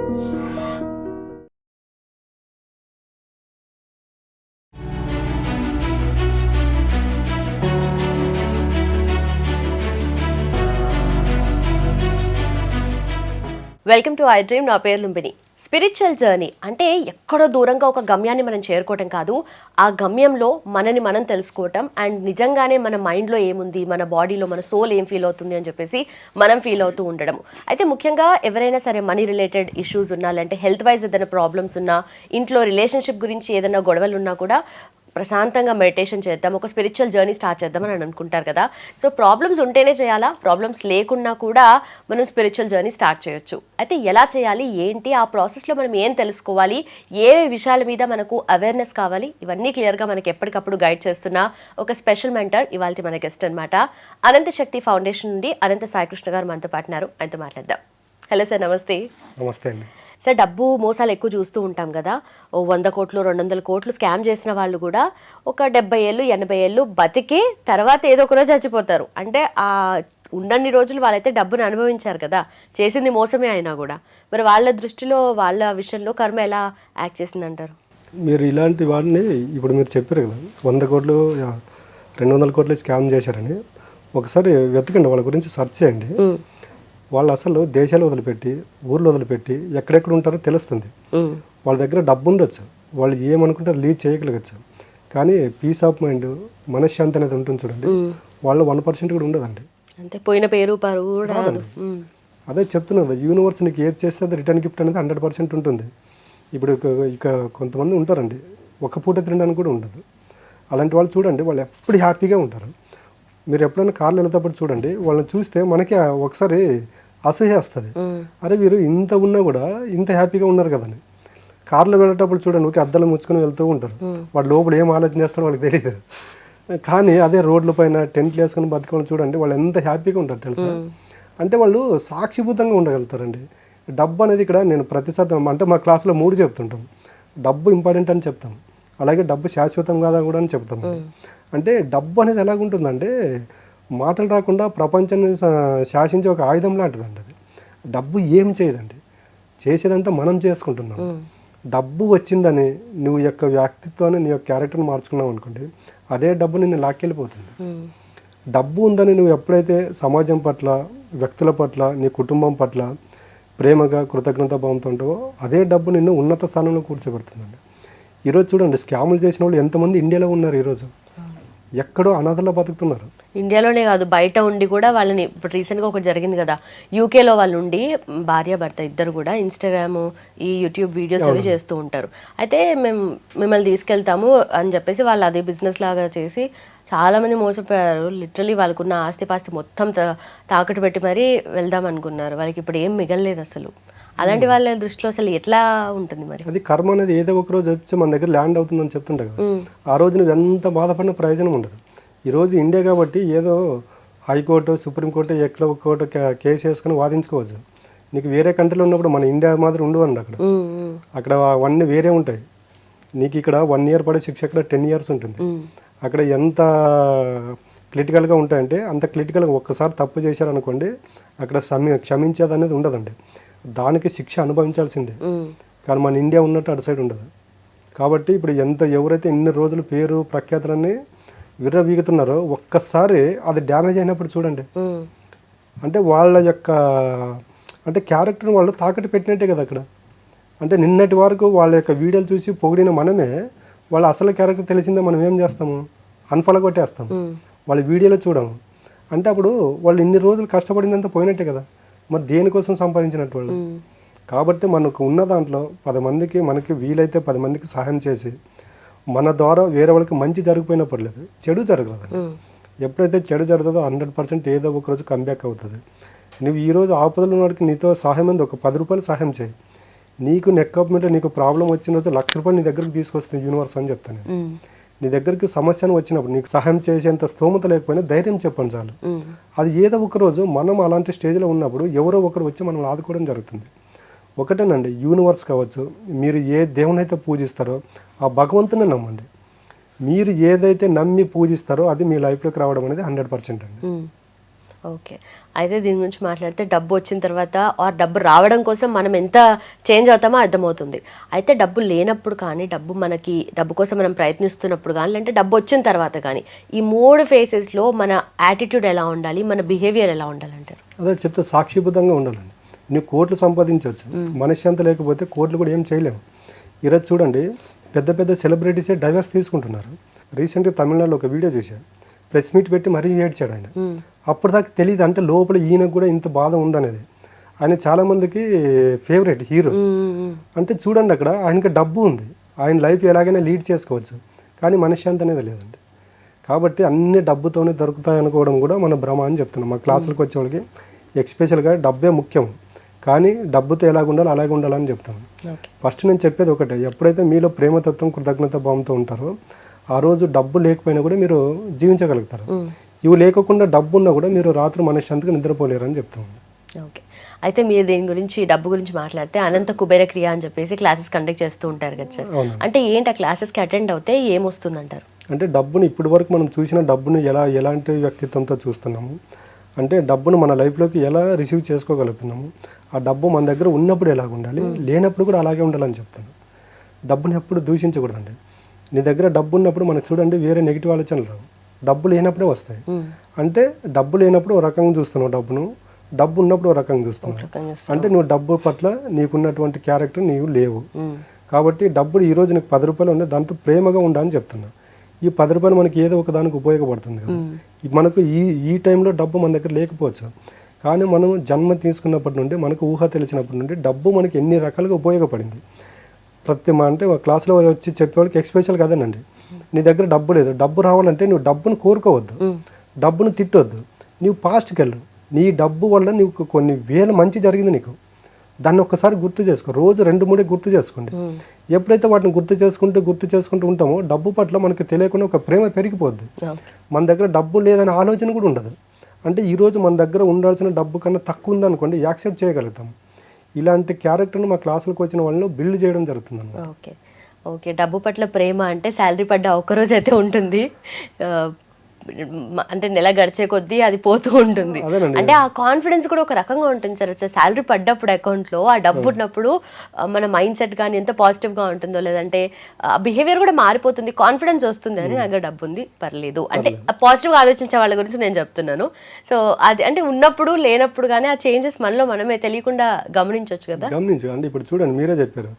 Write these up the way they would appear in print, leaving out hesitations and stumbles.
Welcome to I dream. నా పేరు Lumbini. Spiritual journey అంటే ఎక్కడో దూరంగా ఒక గమ్యాన్ని మనం చేరుకోవటం కాదు, ఆ గమ్యంలో మనని మనం తెలుసుకోవటం అండ్ నిజంగానే మన మైండ్లో ఏముంది, మన బాడీలో మన సోల్ ఏం ఫీల్ అవుతుంది అని చెప్పేసి మనం ఫీల్ అవుతూ ఉండడం. అయితే ముఖ్యంగా ఎవరైనా సరే మనీ రిలేటెడ్ ఇష్యూస్ ఉన్నా, లేదంటే హెల్త్ వైజ్ ఏదైనా ప్రాబ్లమ్స్ ఉన్నా, ఇంట్లో రిలేషన్షిప్ గురించి ఏదైనా గొడవలు ఉన్నా కూడా ప్రశాంతంగా మెడిటేషన్ చేద్దాం, ఒక స్పిరిచువల్ జర్నీ స్టార్ట్ చేద్దామని అని అనుకుంటారు కదా. సో ప్రాబ్లమ్స్ ఉంటేనే చేయాలా, ప్రాబ్లమ్స్ లేకున్నా కూడా మనం స్పిరిచువల్ జర్నీ స్టార్ట్ చేయొచ్చు. అయితే ఎలా చేయాలి, ఏంటి, ఆ ప్రాసెస్లో మనం ఏం తెలుసుకోవాలి, ఏ విషయాల మీద మనకు అవేర్నెస్ కావాలి, ఇవన్నీ క్లియర్గా మనకి ఎప్పటికప్పుడు గైడ్ చేస్తున్న ఒక స్పెషల్ మెంటర్ ఇవాళ మన గెస్ట్ అనమాట. అనంత శక్తి ఫౌండేషన్ నుండి అనంత సాయికృష్ణ గారు మనతో పాటున్నారు. ఆయనతో మాట్లాడదాం. హలో సార్, నమస్తే. నమస్తే అండి. సార్, డబ్బు మోసాలు ఎక్కువ చూస్తూ ఉంటాం కదా. 100 కోట్లు 200 కోట్లు స్కామ్ చేసిన వాళ్ళు కూడా ఒక 70 ఏళ్ళు 80 ఏళ్ళు బతికి తర్వాత ఏదో ఒక రోజు చచ్చిపోతారు. అంటే ఆ ఉన్నన్ని రోజులు వాళ్ళైతే డబ్బును అనుభవించారు కదా, చేసింది మోసమే అయినా కూడా. మరి వాళ్ళ దృష్టిలో వాళ్ళ విషయంలో కర్మ ఎలా యాక్ట్ చేసిందంటారు? మీరు ఇలాంటి వాడిని ఇప్పుడు మీరు చెప్పారు కదా, 100 కోట్లు 200 కోట్లు స్కామ్ చేశారని. ఒకసారి వెతకండి, వాళ్ళ గురించి సెర్చ్ చేయండి. వాళ్ళు అసలు దేశాలు వదిలిపెట్టి ఊర్లు వదిలిపెట్టి ఎక్కడెక్కడ ఉంటారో తెలుస్తుంది. వాళ్ళ దగ్గర డబ్బు ఉండొచ్చు, వాళ్ళు ఏమనుకుంటే అది లీడ్ చేయగలగచ్చు, కానీ పీస్ ఆఫ్ మైండ్, మనశ్శాంతి అనేది ఉంటుంది చూడండి, వాళ్ళు 1% కూడా ఉండదండి. అంటే పోయిన పేరు పరువు రాదు. అదే చెప్తున్నది, యూనివర్స్ నీకు ఏది చేస్తే అది రిటర్న్ గిఫ్ట్ అనేది 100% ఉంటుంది. ఇప్పుడు ఇక కొంతమంది ఉంటారండి, ఒక పూట తినడానికి కూడా ఉండదు. అలాంటి వాళ్ళు చూడండి, వాళ్ళు ఎప్పుడు హ్యాపీగా ఉంటారు. మీరు ఎప్పుడైనా కార్లు వెళ్తేప్పుడు చూడండి, వాళ్ళని చూస్తే మనకి ఒకసారి అసూయ వస్తుంది. అరే వీరు ఇంత ఉన్నా కూడా ఇంత హ్యాపీగా ఉన్నారు కదని. కార్లో వెళ్ళేటప్పుడు చూడండి, ఊరికి అద్దాలు ముచ్చుకొని వెళ్తూ ఉంటారు. వాడు లోపల ఏం ఆలోచన చేస్తారో వాళ్ళకి తెలియదు. కానీ అదే రోడ్ల పైన టెంట్లు వేసుకొని బతుకొని చూడండి, వాళ్ళు ఎంత హ్యాపీగా ఉంటారు తెలుసా. అంటే వాళ్ళు సాక్షిభూతంగా ఉండగలుగుతారండి. డబ్బు అనేది ఇక్కడ నేను ప్రతిసారి అంటే మా క్లాస్లో 3 చెప్తుంటాం. డబ్బు ఇంపార్టెంట్ అని చెప్తాం, అలాగే డబ్బు శాశ్వతం కాదా కూడా అని చెప్తాం. అంటే డబ్బు అనేది ఎలాగుంటుందంటే మాటలు రాకుండా ప్రపంచాన్ని శాసించే ఒక ఆయుధం లాంటిదండి అది. డబ్బు ఏం చేయదండి, చేసేదంతా మనం చేసుకుంటున్నాం. డబ్బు వచ్చిందని నువ్వు యొక్క వ్యక్తిత్వాన్ని, నీ యొక్క క్యారెక్టర్ని మార్చుకున్నావు అనుకోండి, అదే డబ్బు నిన్ను లాక్కెళ్ళిపోతుంది. డబ్బు ఉందని నువ్వు ఎప్పుడైతే సమాజం పట్ల, వ్యక్తుల పట్ల, నీ కుటుంబం పట్ల ప్రేమగా కృతజ్ఞత భావంతో ఉంటావో, అదే డబ్బు నిన్ను ఉన్నత స్థానంలో కూర్చోబెడుతుందండి. ఈరోజు చూడండి, స్కాములు చేసిన వాళ్ళు ఎంతమంది ఇండియాలో ఉన్నారు, ఈరోజు ఎక్కడో అనాథలో బతుకుతున్నారు. ఇండియాలోనే కాదు, బయట ఉండి కూడా వాళ్ళని, ఇప్పుడు రీసెంట్గా ఒకటి జరిగింది కదా, యూకేలో వాళ్ళు ఉండి భార్య భర్త ఇద్దరు కూడా ఇన్స్టాగ్రామ్, ఈ యూట్యూబ్ వీడియోస్ అవి చేస్తూ ఉంటారు. అయితే మేము మిమ్మల్ని తీసుకెళ్తాము అని చెప్పేసి వాళ్ళు అదే బిజినెస్ లాగా చేసి చాలామంది మోసపోయారు. లిటరలీ వాళ్ళకున్న ఆస్తిపాస్తి మొత్తం తాకట్టు పెట్టి మరీ వెళ్దాం అనుకున్నారు. వాళ్ళకి ఇప్పుడు ఏం మిగలలేదు అసలు. అలాంటి వాళ్ళ దృష్టిలో అసలు ఎట్లా ఉంటుంది మరి? అది కర్మ అనేది ఏదో ఒక రోజు వచ్చి మన దగ్గర ల్యాండ్ అవుతుందని చెప్తుంటా కదా, ఆ రోజు నువ్వు ఎంత బాధపడిన ప్రయోజనం ఉండదు. ఈరోజు ఇండియా కాబట్టి ఏదో హైకోర్టు, సుప్రీంకోర్టు, ఎక్కడ కోర్టు కేసు వేసుకుని వాదించుకోవచ్చు. నీకు వేరే కంట్రీలో ఉన్నప్పుడు మన ఇండియా మాదిరి ఉండవండి. అక్కడ అవన్నీ వేరే ఉంటాయి. నీకు ఇక్కడ 1 year పడే శిక్ష అక్కడ 10 years ఉంటుంది. అక్కడ ఎంత క్రిటికల్గా ఉంటాయంటే అంత క్రిటికల్గా. ఒక్కసారి తప్పు చేశారనుకోండి, అక్కడ క్షమించేది అనేది ఉండదండి, దానికి శిక్ష అనుభవించాల్సిందే. కానీ మన ఇండియా ఉన్నట్టు అటు సైడ్ ఉండదు. కాబట్టి ఇప్పుడు ఎవరైతే ఇన్ని రోజులు పేరు ప్రఖ్యాతులన్నీ విర్రవీగుతున్నారో, ఒక్కసారి అది డ్యామేజ్ అయినప్పుడు చూడండి, అంటే వాళ్ళ యొక్క అంటే క్యారెక్టర్ని వాళ్ళు తాకట్టు పెట్టినట్టే కదా అక్కడ. అంటే నిన్నటి వరకు వాళ్ళ యొక్క వీడియోలు చూసి పొగిడిన మనమే, వాళ్ళ అసలు క్యారెక్టర్ తెలిసిందే మనం ఏం చేస్తాము, అన్ఫాలో కొట్టేస్తాము, వాళ్ళ వీడియోలో చూడము. అంటే అప్పుడు వాళ్ళు ఇన్ని రోజులు కష్టపడిందంతా పోయినట్టే కదా, మరి దేనికోసం సంపాదించినట్టు వాళ్ళు. కాబట్టి మనకు ఉన్న దాంట్లో 10 మందికి, మనకి వీలైతే 10 మందికి సహాయం చేసి, మన ద్వారా వేరే వాళ్ళకి మంచి జరిగిపోయినా పర్లేదు, చెడు జరగదు. ఎప్పుడైతే చెడు జరుగుతుందో 100% ఏదో ఒక రోజు కంబ్యాక్ అవుతుంది. నువ్వు ఈరోజు ఆపదలు ఉన్నవాడికి నీతో సహాయం అంది, ఒక 10 రూపాయలు సహాయం చేయి. నీకు నెక్ మీద నీకు ప్రాబ్లం వచ్చిన రోజు 1,00,000 రూపాయలు నీ దగ్గరికి తీసుకొస్తుంది యూనివర్స్ అని చెప్తాను. నీ దగ్గరికి సమస్యను వచ్చినప్పుడు నీకు సహాయం చేసేంత స్తోమత లేకపోయినా ధైర్యం చెప్పండి చాలు. అది ఏదో ఒక రోజు మనం అలాంటి స్టేజ్లో ఉన్నప్పుడు ఎవరో ఒకరు వచ్చి మనం ఆదుకోవడం జరుగుతుంది. ఒకటేనండి, యూనివర్స్ కావచ్చు, మీరు ఏ దేవుని అయితే పూజిస్తారో ఆ భగవంతుని నమ్మండి. మీరు ఏదైతే నమ్మి పూజిస్తారో అది మీ లైఫ్లోకి రావడం అనేది 100% అండి. ఓకే. అయితే దీని గురించి మాట్లాడితే డబ్బు వచ్చిన తర్వాత ఆర్ డబ్బు రావడం కోసం మనం ఎంత చేంజ్ అవుతామో అర్థమవుతుంది. అయితే డబ్బు లేనప్పుడు కానీ, డబ్బు కోసం మనం ప్రయత్నిస్తున్నప్పుడు కానీ, లేదంటే డబ్బు వచ్చిన తర్వాత కానీ, ఈ 3 ఫేసెస్లో మన యాటిట్యూడ్ ఎలా ఉండాలి, మన బిహేవియర్ ఎలా ఉండాలంటారు? అదే చెప్తే సాక్షిబద్ధంగా ఉండాలండి. నువ్వు కోట్లు సంపాదించవచ్చు, మనశ్శాంతి లేకపోతే కోట్లు కూడా ఏం చేయలేము. ఈరోజు చూడండి, పెద్ద పెద్ద సెలబ్రిటీసే డైవర్స్ తీసుకుంటున్నారు. రీసెంట్గా తమిళనాడులో ఒక వీడియో చూశాను, ప్రెస్ మీట్ పెట్టి మరీ ఏడ్చాడు ఆయన. అప్పుడు దాకా తెలియదు అంటే లోపల ఈయనకు కూడా ఇంత బాధ ఉందనేది. ఆయన చాలామందికి ఫేవరెట్ హీరో. అంటే చూడండి, అక్కడ ఆయనకి డబ్బు ఉంది, ఆయన లైఫ్ ఎలాగైనా లీడ్ చేసుకోవచ్చు, కానీ మనశ్శాంతి అనేది లేదండి. కాబట్టి అన్ని డబ్బుతోనే దొరుకుతాయి అనుకోవడం కూడా మన భ్రమ అని చెప్తున్నాం. మా క్లాసులకు వచ్చే వాళ్ళకి ఎక్స్పెషల్గా డబ్బే ముఖ్యం, కానీ డబ్బుతో ఎలాగ ఉండాలో అలాగే ఉండాలని చెప్తాను. ఫస్ట్ నేను చెప్పేది ఒకటే, ఎప్పుడైతే మీలో ప్రేమతత్వం కృతజ్ఞత భావంతో ఉంటారో ఆ రోజు డబ్బు లేకపోయినా కూడా మీరు జీవించగలుగుతారు. ఇవి లేకుండా డబ్బు ఉన్నా కూడా మీరు రాత్రి మనశ్శాంతిగా నిద్రపోలేరు అని చెప్తాము. ఓకే. అయితే మీరు దీని గురించి డబ్బు గురించి మాట్లాడితే అనంత కుబేర క్రియ అని చెప్పేసి క్లాసెస్ కండక్ట్ చేస్తూ ఉంటారు కదా సార్, అంటే ఏంటి ఆ క్లాసెస్కి అటెండ్ అవుతే ఏమొస్తుందంటారు? అంటే డబ్బుని ఇప్పటి వరకు మనం చూసిన డబ్బుని ఎలాంటి వ్యక్తిత్వంతో చూస్తున్నాము, అంటే డబ్బును మన లైఫ్లోకి ఎలా రిసీవ్ చేసుకోగలుగుతున్నాము, ఆ డబ్బు మన దగ్గర ఉన్నప్పుడు ఎలాగ ఉండాలి, లేనప్పుడు కూడా అలాగే ఉండాలని చెప్తాను. డబ్బుని ఎప్పుడు దూషించకూడదండి. నీ దగ్గర డబ్బు ఉన్నప్పుడు మనకు చూడండి వేరే నెగిటివ్ ఆలోచనలు రావు, డబ్బు లేనప్పుడే వస్తాయి. అంటే డబ్బు లేనప్పుడు ఒక రకంగా చూస్తున్నావు డబ్బును, డబ్బు ఉన్నప్పుడు ఒక రకంగా చూస్తున్నావు. అంటే నువ్వు డబ్బు పట్ల నీకున్నటువంటి క్యారెక్టర్ నీవు లేవు. కాబట్టి డబ్బులు ఈరోజు నీకు 10 రూపాయలు ఉన్నాయి, దాంతో ప్రేమగా ఉండాలని చెప్తున్నా. ఈ 10 రూపాయలు మనకి ఏదో ఒక దానికి ఉపయోగపడుతుంది కదా. మనకు ఈ టైంలో డబ్బు మన దగ్గర లేకపోవచ్చు, కానీ మనం జన్మ తీసుకున్నప్పటి నుండి మనకు ఊహ తెలిసినప్పటి నుండి డబ్బు మనకి ఎన్ని రకాలుగా ఉపయోగపడింది. అంటే క్లాస్లో వచ్చి చెప్పేవాళ్ళకి ఎక్స్పెషల్ కదేనండి, నీ దగ్గర డబ్బు లేదు, డబ్బు రావాలంటే నువ్వు డబ్బును కోరుకోవద్దు, డబ్బును తిట్టొద్దు, నువ్వు పాస్ట్కి వెళ్ళు. నీ డబ్బు వల్ల నీకు కొన్ని వేల మంచి జరిగింది నీకు, దాన్ని ఒక్కసారి గుర్తు చేసుకో. రోజు 2-3 గుర్తు చేసుకోండి. ఎప్పుడైతే వాటిని గుర్తు చేసుకుంటూ ఉంటామో డబ్బు పట్ల మనకు తెలియకుండా ఒక ప్రేమ పెరిగిపోద్ది. మన దగ్గర డబ్బు లేదనే ఆలోచన కూడా ఉండదు. అంటే ఈరోజు మన దగ్గర ఉండాల్సిన డబ్బు కన్నా తక్కువ ఉందనుకోండి, యాక్సెప్ట్ చేయగలుగుతాం. ఇలాంటి క్యారెక్టర్ను మా క్లాసులకు వచ్చిన వాళ్ళలో బిల్డ్ చేయడం జరుగుతుంది అన్నమాట. ఓకే. ఓకే. డబ్బు పట్ల ప్రేమ అంటే శాలరీ పడ్డ ఒక్కరోజు అయితే ఉంటుంది, అంటే నెల గడిచే కొద్దీ అది పోతూ ఉంటుంది. అంటే ఆ కాన్ఫిడెన్స్ కూడా ఒక రకంగా ఉంటుంది సార్. శాలరీ పడ్డప్పుడు అకౌంట్లో ఆ డబ్బు ఉన్నప్పుడు మన మైండ్ సెట్ కానీ ఎంత పాజిటివ్గా ఉంటుందో, లేదంటే బిహేవియర్ కూడా మారిపోతుంది, కాన్ఫిడెన్స్ వస్తుంది. అని నాకు డబ్బు ఉంది పర్లేదు అంటే పాజిటివ్గా ఆలోచించే వాళ్ళ గురించి నేను చెప్తున్నాను. సో అది అంటే ఉన్నప్పుడు లేనప్పుడు కానీ ఆ చేంజెస్ మనలో మనమే తెలియకుండా గమనించవచ్చు కదా. అంటే ఇప్పుడు చూడండి, మీరే చెప్పారు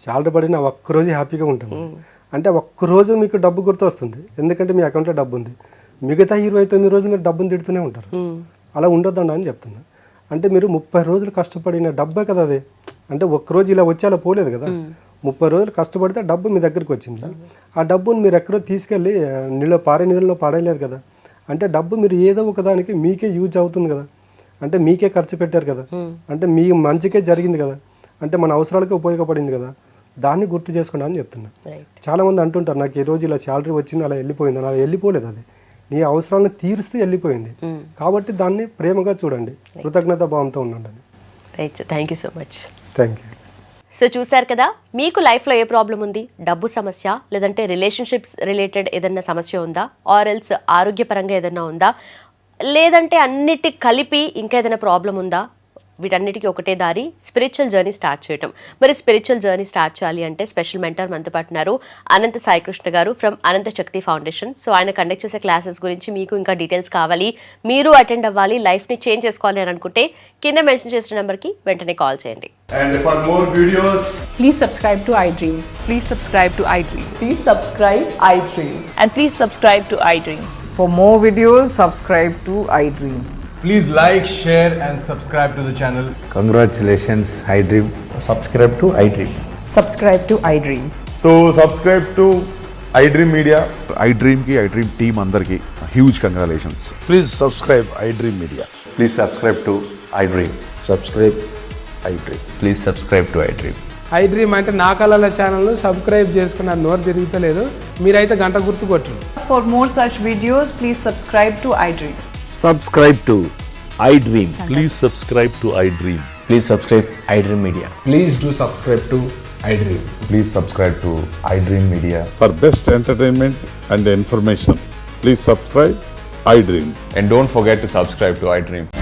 శాలరీ పడిన ఒక్కరోజు హ్యాపీగా ఉంటాము అంటే ఒక్కరోజు మీకు డబ్బు గుర్తు వస్తుంది, ఎందుకంటే మీ అకౌంట్లో డబ్బు ఉంది. మిగతా 29 రోజులు మీరు డబ్బును తిడుతూనే ఉంటారు. అలా ఉండొద్దండి అని చెప్తున్నా. అంటే మీరు 30 రోజులు కష్టపడిన డబ్బే కదా అది. అంటే ఒక్కరోజు ఇలా వచ్చి అలా పోలేదు కదా. 30 రోజులు కష్టపడితే డబ్బు మీ దగ్గరికి వచ్చిందా, ఆ డబ్బును మీరు ఎక్కడో తీసుకెళ్ళి నిధుల్లో పాడేయలేదు కదా. అంటే డబ్బు మీరు ఏదో ఒకదానికి మీకే యూజ్ అవుతుంది కదా, అంటే మీకే ఖర్చు పెట్టారు కదా, అంటే మీ మంచికే జరిగింది కదా, అంటే మన అవసరాలకే ఉపయోగపడింది కదా. దాన్ని గుర్తు చేసుకోండి అని చెప్తున్నా. చాలామంది అంటుంటారు నాకు ఈ రోజు ఇలా శాలరీ వచ్చింది అలా వెళ్ళిపోయింది. అలా వెళ్ళిపోలేదు, అది నీ అవసరాలను తీరుస్తూ వెళ్ళిపోయింది. కాబట్టి దాన్ని ప్రేమగా చూడండి, కృతజ్ఞత భావంతో ఉండండి. Right sir, thank you so much. Thank you. So చూసారు కదా, మీకు లైఫ్లో ఏ ప్రాబ్లం ఉంది, డబ్బు సమస్య, లేదంటే రిలేషన్షిప్స్ రిలేటెడ్ ఏదన్నా సమస్య ఉందా, ఆర్ ఎల్స్ ఆరోగ్యపరంగా ఏదన్నా ఉందా, లేదంటే అన్నిటి కలిపి ఇంకా ఏదైనా ప్రాబ్లం ఉందా, వీటన్నిటికీ ఒకటే దారి, స్పిరిచువల్ జర్నీ స్టార్ట్ చేయటం. మరి స్పిరిచువల్ జర్నీ స్టార్ట్ చేయాలి అంటే స్పెషల్ మెంటర్ మనతో పాటు ఉన్నారు అనంత సాయికృష్ణ గారు from Anantha Shakti foundation. So ఆయన కండక్ట్ చేసే క్లాసెస్ గురించి మీకు ఇంకా డీటెయిల్స్ కావాలి, మీరు అటెండ్ అవ్వాలి, లైఫ్ని చేంజ్ చేసుకోవాలి అని అనుకుంటే కింద మెన్షన్ చేసిన నెంబర్కి వెంటనే కాల్ చేయండి. And for more videos, please subscribe to iDream. Please subscribe to iDream. Please subscribe iDream. And please subscribe to iDream. For more videos, subscribe to iDream. please like, share and subscribe to the channel. Congratulations, iDream. Subscribe to iDream. Subscribe to iDream. So subscribe to iDream Media. iDream team అందరికి huge congratulations. Please subscribe iDream Media. Please subscribe to iDream. Subscribe iDream. Please subscribe to iDream. iDream అంటే నా కళల channel subscribe చేసుకున్న నోరు తిరుగుతలేదు, మీరైతే గంట గుర్తు కొట్టండి. For more such videos, please subscribe to iDream. Subscribe to iDream. Please subscribe to iDream. Please subscribe iDream Media. Please do subscribe to iDream. Please subscribe to iDream Media. For best entertainment and information, please subscribe iDream. And don't forget to subscribe to iDream.